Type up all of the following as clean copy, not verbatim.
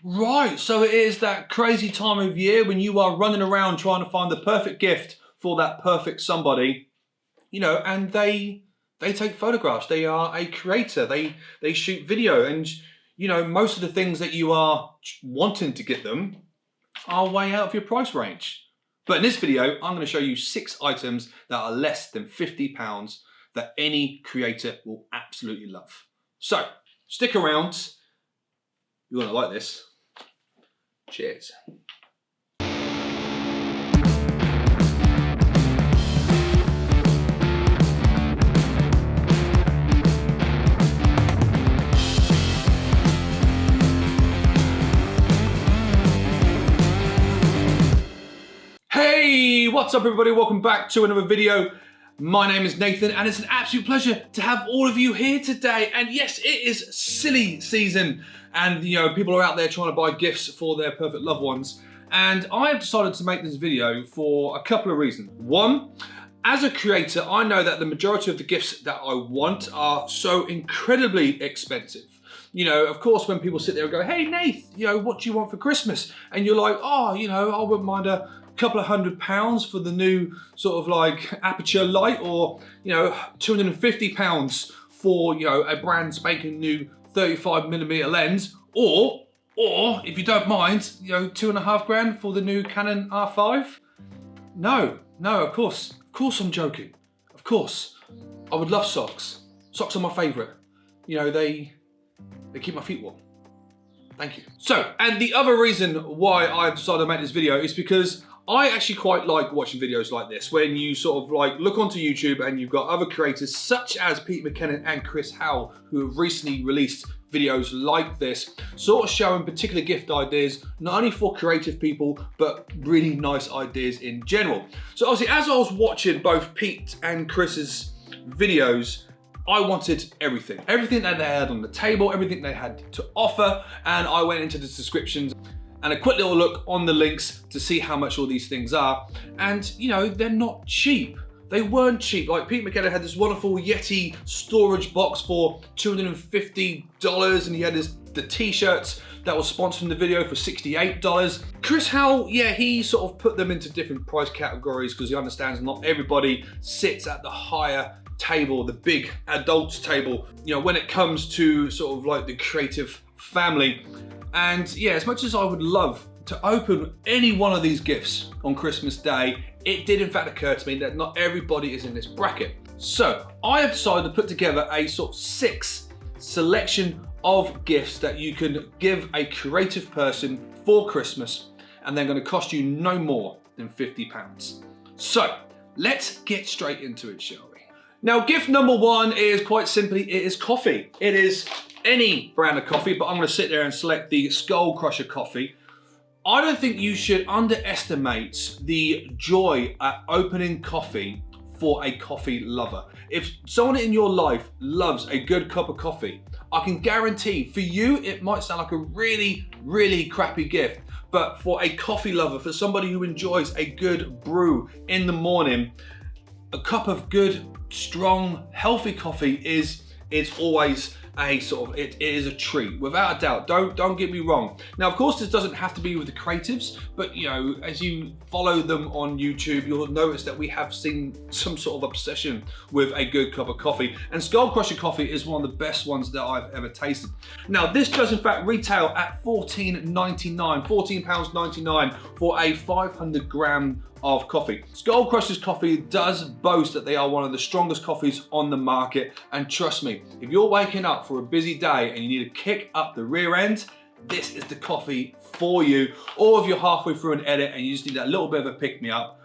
Right, so it is that crazy time of year when you are running around trying to find the perfect gift for that perfect somebody, and they take photographs. They are a creator. They shoot video, and most of the things that you are wanting to get them are way out of your price range. But in this video, I'm going to show you 6 items that are less than £50 that any creator will absolutely love. So stick around. You're going to like this. Cheers. Hey, what's up everybody? Welcome back to another video. My name is Nathan and it's an absolute pleasure to have all of you here today. And yes, it is silly season and people are out there trying to buy gifts for their perfect loved ones. And I have decided to make this video for a couple of reasons. One, as a creator, I know that the majority of the gifts that I want are so incredibly expensive. Of course, when people sit there and go, hey, Nath, what do you want for Christmas? And you're like, oh, I wouldn't mind a couple of £100 for the new sort of like aperture light, or £250 for a brand spanking new 35mm lens, or if you don't mind, £2.5 grand for the new Canon R5. No, of course I'm joking. Of course, I would love socks. Socks are my favourite. They keep my feet warm. Thank you. So, and the other reason why I decided to make this video is because I actually quite like watching videos like this, when you sort of like look onto YouTube and you've got other creators such as Pete McKinnon and Chris Howell, who have recently released videos like this, sort of showing particular gift ideas, not only for creative people, but really nice ideas in general. So obviously, as I was watching both Pete and Chris's videos, I wanted everything that they had on the table, everything they had to offer, and I went into the descriptions and a quick little look on the links to see how much all these things are. And they're not cheap. They weren't cheap. Like Pete McKinnon had this wonderful Yeti storage box for $250, and he had the t-shirts that was sponsored in the video for $68. Chris Howell, yeah, he sort of put them into different price categories because he understands not everybody sits at the higher table, the big adults table, when it comes to sort of like the creative family. And yeah, as much as I would love to open any one of these gifts on Christmas Day, it did in fact occur to me that not everybody is in this bracket. So I have decided to put together a sort of 6 selection of gifts that you can give a creative person for Christmas, and they're going to cost you no more than £50. So let's get straight into it, shall we? Now, gift number 1 is quite simply, it is coffee. It is any brand of coffee, but I'm going to sit there and select the Skull Crusher coffee. I don't think you should underestimate the joy at opening coffee for a coffee lover. If someone in your life loves a good cup of coffee, I can guarantee for you it might sound like a really, really crappy gift, but for a coffee lover, for somebody who enjoys a good brew in the morning, a cup of good, strong, healthy coffee is always a sort of, it is a treat, without a doubt. Don't get me wrong. Now, of course, this doesn't have to be with the creatives, but as you follow them on YouTube, you'll notice that we have seen some sort of obsession with a good cup of coffee, and Skull Crusher coffee is one of the best ones that I've ever tasted. Now, this does in fact retail at £14.99 for a 500 gram of coffee. Skull Crusher's coffee does boast that they are one of the strongest coffees on the market, and trust me, if you're waking up for a busy day and you need to kick up the rear end, this is the coffee for you. Or if you're halfway through an edit and you just need that little bit of a pick-me-up,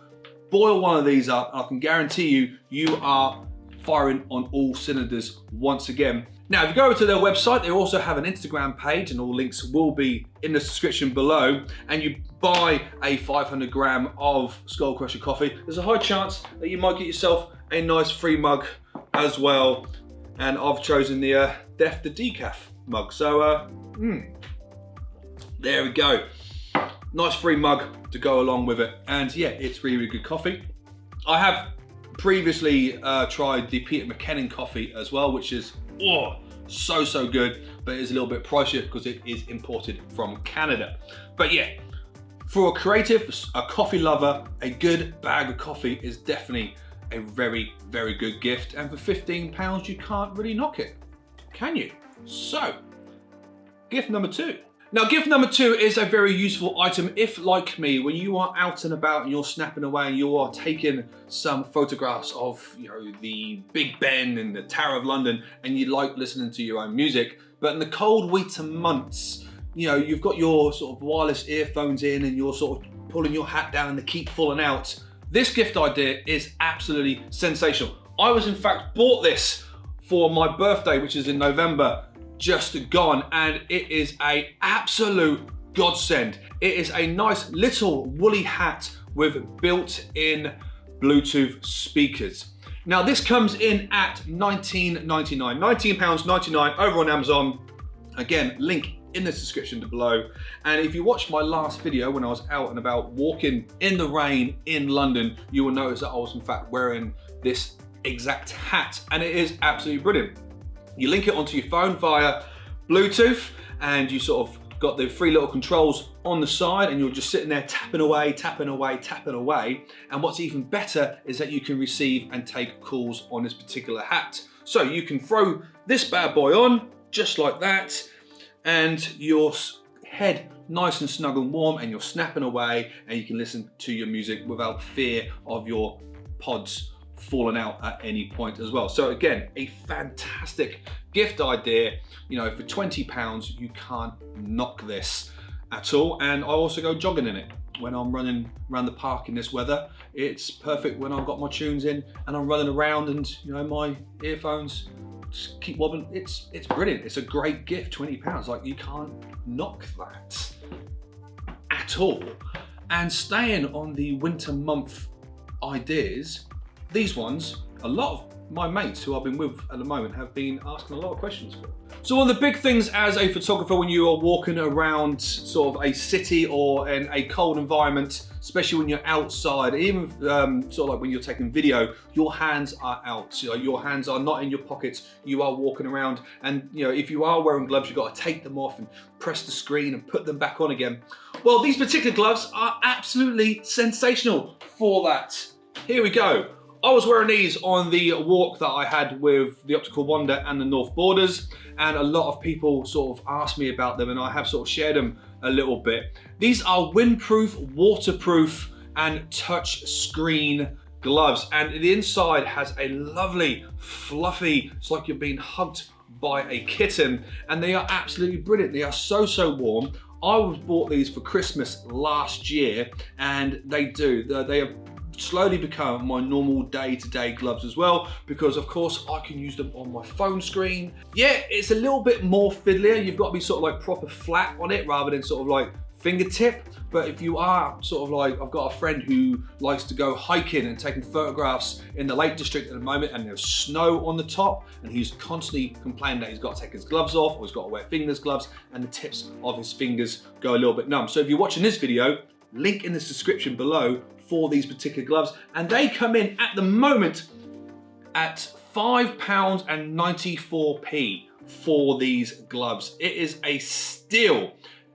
boil one of these up and I can guarantee you are firing on all cylinders once again. Now, if you go over to their website, they also have an Instagram page, and all links will be in the description below, and you buy a 500 gram of Skull Crusher coffee, there's a high chance that you might get yourself a nice free mug as well. And I've chosen the Def the Decaf mug. So, there we go. Nice free mug to go along with it. And yeah, it's really, really good coffee. I have previously tried the Peter McKinnon coffee as well, which is so good, but it is a little bit pricier because it is imported from Canada. But yeah, for a creative, a coffee lover, a good bag of coffee is definitely a very good gift. And for £15, you can't really knock it, can you? So, gift number 2. Now, gift number 2 is a very useful item if, like me, when you are out and about and you're snapping away and you are taking some photographs of, you know, the Big Ben and the Tower of London, and you like listening to your own music, but in the cold winter months, you know, you've got your sort of wireless earphones in and you're sort of pulling your hat down and they keep falling out. This gift idea is absolutely sensational. I was in fact bought this for my birthday, which is in November, just gone, and it is a absolute godsend. It is a nice little woolly hat with built-in Bluetooth speakers. Now this comes in at £19.99, £19.99 over on Amazon. Again, link in the description below. And if you watched my last video when I was out and about walking in the rain in London, you will notice that I was in fact wearing this exact hat, and it is absolutely brilliant. You link it onto your phone via Bluetooth, and you sort of got the 3 little controls on the side, and you're just sitting there tapping away, tapping away, tapping away. And what's even better is that you can receive and take calls on this particular hat. So you can throw this bad boy on just like that, and your head nice and snug and warm, and you're snapping away, and you can listen to your music without fear of your pods falling out at any point as well. So again, a fantastic gift idea. You know, for £20, you can't knock this at all. And I also go jogging in it when I'm running around the park in this weather. It's perfect when I've got my tunes in and I'm running around, and you know, my earphones just keep wobbling. It's brilliant. It's a great gift. £20, like, you can't knock that at all. And staying on the winter month ideas, these ones, a lot of my mates who I've been with at the moment have been asking a lot of questions for. So one of the big things as a photographer when you are walking around sort of a city or in a cold environment, especially when you're outside, even sort of like when you're taking video, your hands are out. You know, your hands are not in your pockets. You are walking around, and you know, if you are wearing gloves, you've got to take them off and press the screen and put them back on again. Well, these particular gloves are absolutely sensational for that. Here we go. I was wearing these on the walk that I had with the Optical Wonder and the North Borders, and a lot of people sort of asked me about them, and I have sort of shared them a little bit. These are windproof, waterproof, and touch screen gloves, and the inside has a lovely, fluffy, it's like you're being hugged by a kitten, and they are absolutely brilliant. They are so warm. I was bought these for Christmas last year, and they have slowly become my normal day-to-day gloves as well, because of course I can use them on my phone screen. Yeah, it's a little bit more fiddlier. You've got to be sort of like proper flat on it rather than sort of like fingertip. But if you are sort of like, I've got a friend who likes to go hiking and taking photographs in the Lake District at the moment, and there's snow on the top, and he's constantly complaining that he's got to take his gloves off, or he's got to wear fingers gloves, and the tips of his fingers go a little bit numb. So if you're watching this video, link in this description below for these particular gloves, and they come in at the moment at £5.94 for these gloves. It is a steal.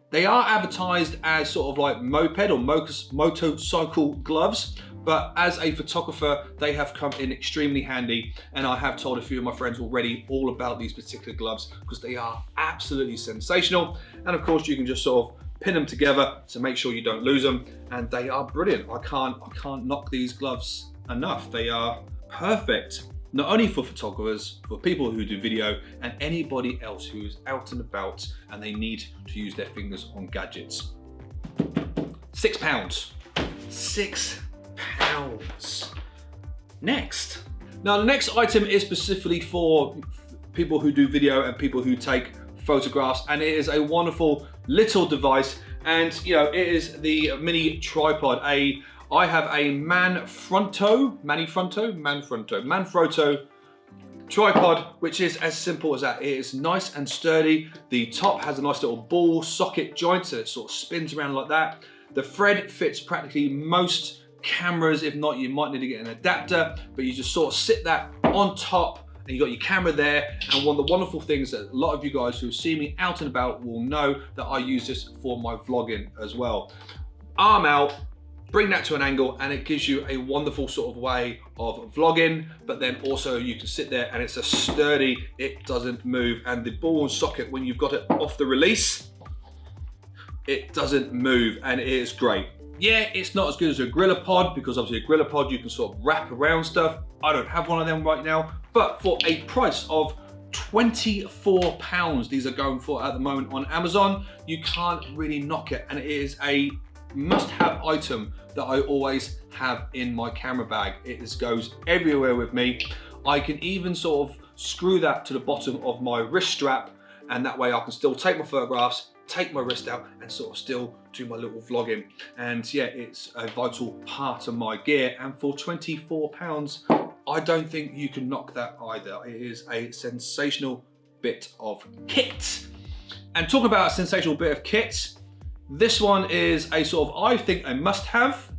They are advertised as sort of like moped or motorcycle gloves, but as a photographer, they have come in extremely handy, and I have told a few of my friends already all about these particular gloves because they are absolutely sensational. And of course, you can just sort of pin them together to make sure you don't lose them, and they are brilliant. I can't knock these gloves enough. They are perfect, not only for photographers, for people who do video, and anybody else who is out and about and they need to use their fingers on gadgets. £6. £6. Next. Now the next item is specifically for people who do video and people who take photographs, and it is a wonderful little device, and you know, it is the mini tripod. I have a Manfrotto tripod, which is as simple as that. It is nice and sturdy. The top has a nice little ball socket joint, so it sort of spins around like that. The thread fits practically most cameras. If not, you might need to get an adapter, but you just sort of sit that on top, and and you got your camera there. And one of the wonderful things that a lot of you guys who see me out and about will know that I use this for my vlogging as well. Arm out, bring that to an angle, and it gives you a wonderful sort of way of vlogging, but then also you can sit there and it's a sturdy, it doesn't move. And the ball and socket, when you've got it off the release, it doesn't move, and it is great. Yeah, it's not as good as a GorillaPod, because obviously a GorillaPod you can sort of wrap around stuff. I don't have one of them right now, but for a price of £24, these are going for at the moment on Amazon, you can't really knock it, and it is a must-have item that I always have in my camera bag. It just goes everywhere with me. I can even sort of screw that to the bottom of my wrist strap, and that way I can still take my photographs, take my wrist out, and sort of still do my little vlogging. And yeah, it's a vital part of my gear, and for £24, I don't think you can knock that either. It is a sensational bit of kit. And talk about a sensational bit of kit, this one is a sort of, I think, a must-have,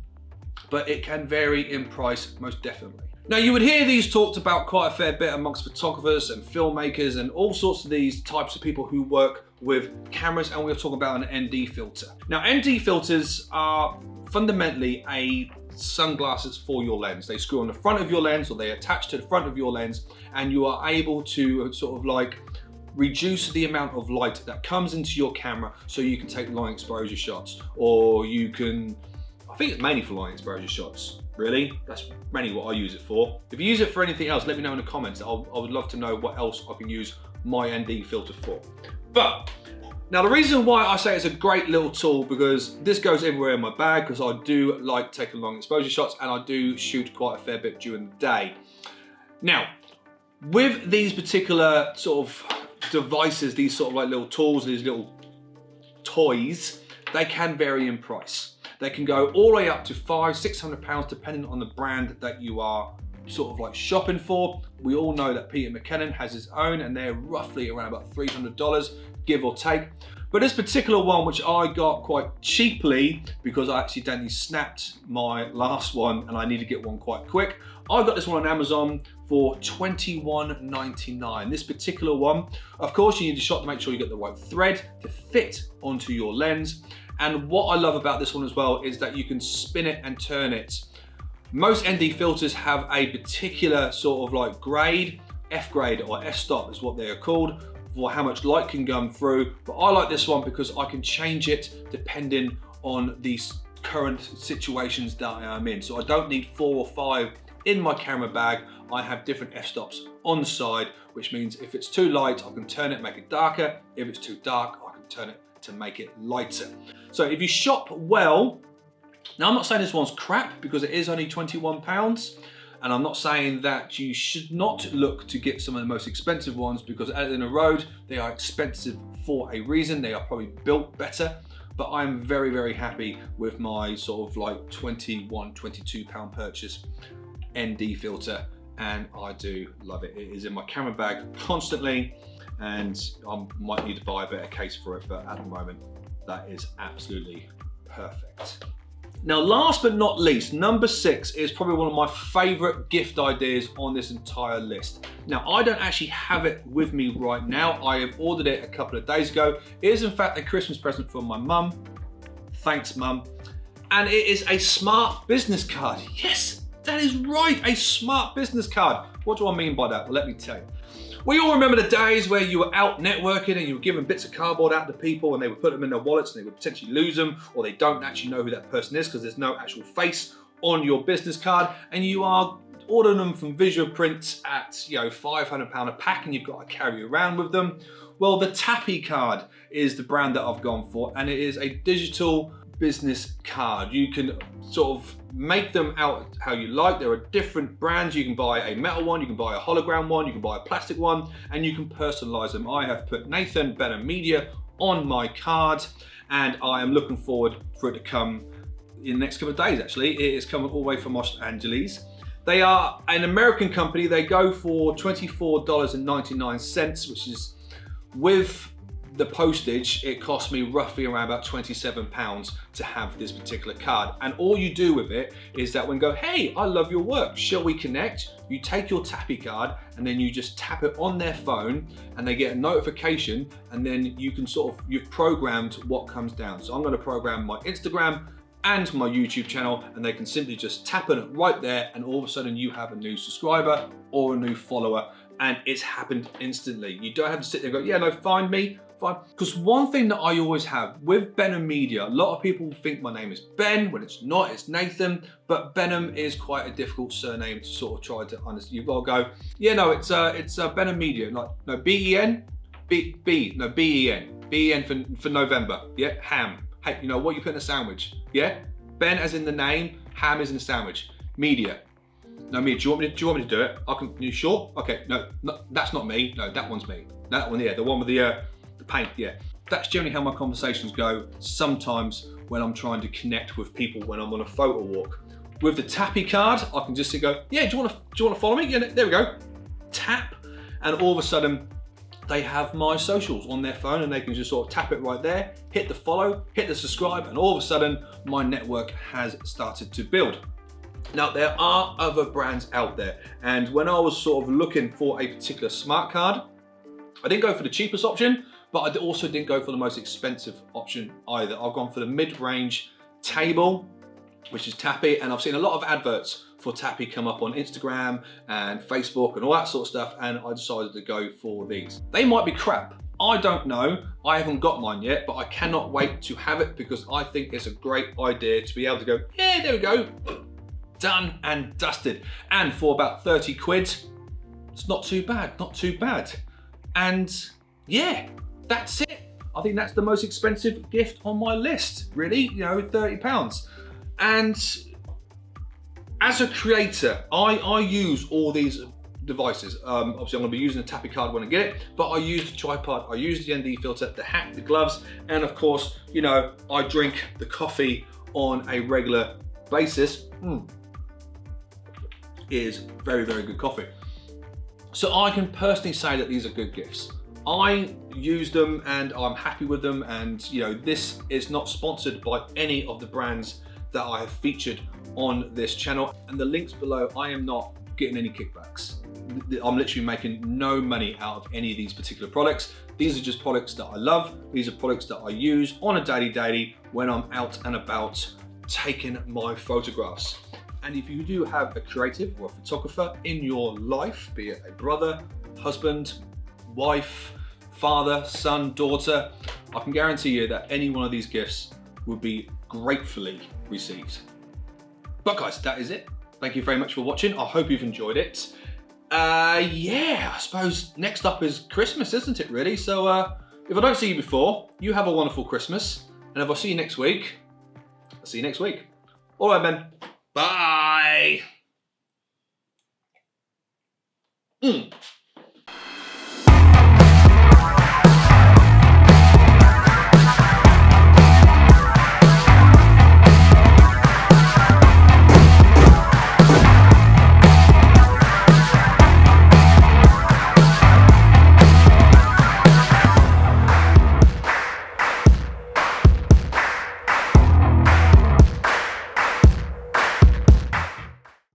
but it can vary in price most definitely. Now, you would hear these talked about quite a fair bit amongst photographers and filmmakers and all sorts of these types of people who work with cameras, and we're talking about an ND filter. Now, ND filters are fundamentally sunglasses for your lens. They screw on the front of your lens, or they attach to the front of your lens, and you are able to sort of like reduce the amount of light that comes into your camera so you can take long exposure shots, or you can, I think it's mainly for long exposure shots, really. That's mainly what I use it for. If you use it for anything else, let me know in the comments. I would love to know what else I can use my ND filter for. But now the reason why I say it's a great little tool, because this goes everywhere in my bag, because I do like taking long exposure shots and I do shoot quite a fair bit during the day. Now, with these particular sort of devices, these sort of like little tools, these little toys, they can vary in price. They can go all the way up to £500–600 depending on the brand that you are sort of like shopping for. We all know that Peter McKinnon has his own, and they're roughly around about $300, give or take. But this particular one, which I got quite cheaply because I accidentally snapped my last one and I need to get one quite quick, I got this one on Amazon for $21.99. This particular one, of course, you need a shot to make sure you get the right thread to fit onto your lens. And what I love about this one as well is that you can spin it and turn it. Most ND filters have a particular sort of like grade, F grade or F stop is what they are called, for how much light can come through. But I like this one because I can change it depending on the current situations that I am in. So I don't need 4 or 5 in my camera bag. I have different f-stops on the side, which means if it's too light, I can turn it, make it darker. If it's too dark, I can turn it to make it lighter. So if you shop well, now I'm not saying this one's crap because it is only £21. And I'm not saying that you should not look to get some of the most expensive ones, because out in the road, they are expensive for a reason. They are probably built better, but I'm very, very happy with my sort of like £21, £22 purchase ND filter, and I do love it. It is in my camera bag constantly, and I might need to buy a better case for it, but at the moment, that is absolutely perfect. Now, last but not least, number 6 is probably one of my favorite gift ideas on this entire list. Now, I don't actually have it with me right now. I have ordered it a couple of days ago. It is in fact a Christmas present from my mum. Thanks, Mum. And it is a smart business card. Yes, that is right, a smart business card. What do I mean by that? Well, let me tell you. We all remember the days where you were out networking and you were giving bits of cardboard out to people, and they would put them in their wallets and they would potentially lose them, or they don't actually know who that person is because there's no actual face on your business card, and you are ordering them from Visual Print at £500 a pack, and you've got to carry around with them. Well, the Tappy card is the brand that I've gone for, and it is a digital business card. You can sort of make them out how you like. There are different brands. You can buy a metal one, you can buy a hologram one, you can buy a plastic one, and you can personalize them. I have put Nathan Benham Media on my card, and I am looking forward for it to come in the next couple of days. Actually, it is coming all the way from Los Angeles. They are an American company. They go for $24.99, which is with the postage, it cost me roughly around about £27 to have this particular card. And all you do with it is that when go, hey, I love your work, shall we connect? You take your Tappy card and then you just tap it on their phone and they get a notification, and then you can you've programmed what comes down. So I'm gonna program my Instagram and my YouTube channel, and they can simply just tap on it right there, and all of a sudden you have a new subscriber or a new follower, and it's happened instantly. You don't have to sit there and go, yeah, no, find me, fine. Because one thing that I always have with Benham Media, a lot of people think my name is Ben, when it's not, it's Nathan, but Benham is quite a difficult surname to sort of try to understand. You've got to go, yeah, no, it's Benham Media, like, no, B-E-N, B-E-N, B-E-N for November, yeah, ham. Hey, you know what you put in a sandwich, yeah? Ben as in the name, ham as in the sandwich, media. No, me. Do you want me to do it? You sure? Okay. No, that's not me. No, that one's me. That one, yeah, the one with the paint. Yeah, that's generally how my conversations go. Sometimes when I'm trying to connect with people when I'm on a photo walk. With the Tappy card, I can just go, yeah. Do you want to follow me? Yeah, there we go. Tap, and all of a sudden they have my socials on their phone, and they can just sort of tap it right there, hit the follow, hit the subscribe, and all of a sudden my network has started to build. Now, there are other brands out there, and when I was sort of looking for a particular smart card, I didn't go for the cheapest option, but I also didn't go for the most expensive option either. I've gone for the mid-range table, which is Tappy, and I've seen a lot of adverts for Tappy come up on Instagram and Facebook and all that sort of stuff, and I decided to go for these. They might be crap. I don't know. I haven't got mine yet, but I cannot wait to have it because I think it's a great idea to be able to go, yeah, there we go. Done and dusted. And for about 30 quid, it's not too bad, not too bad. And yeah, that's it. I think that's the most expensive gift on my list, really, you know, £30. And as a creator, I use all these devices. Obviously, I'm gonna be using the Tappy card when I get it, but I use the tripod, I use the ND filter, the hat, the gloves, and of course, you know, I drink the coffee on a regular basis. Is very, very good coffee. So I can personally say that these are good gifts. I use them and I'm happy with them, and you know, this is not sponsored by any of the brands that I have featured on this channel, and the links below, I am not getting any kickbacks. I'm literally making no money out of any of these particular products. These are just products that I love. These are products that I use on a daily when I'm out and about taking my photographs. And if you do have a creative or a photographer in your life, be it a brother, husband, wife, father, son, daughter, I can guarantee you that any one of these gifts will be gratefully received. But guys, that is it. Thank you very much for watching. I hope you've enjoyed it. Yeah, I suppose next up is Christmas, isn't it really? So if I don't see you before, you have a wonderful Christmas. And if I see you next week, I'll see you next week. All right, man. Bye.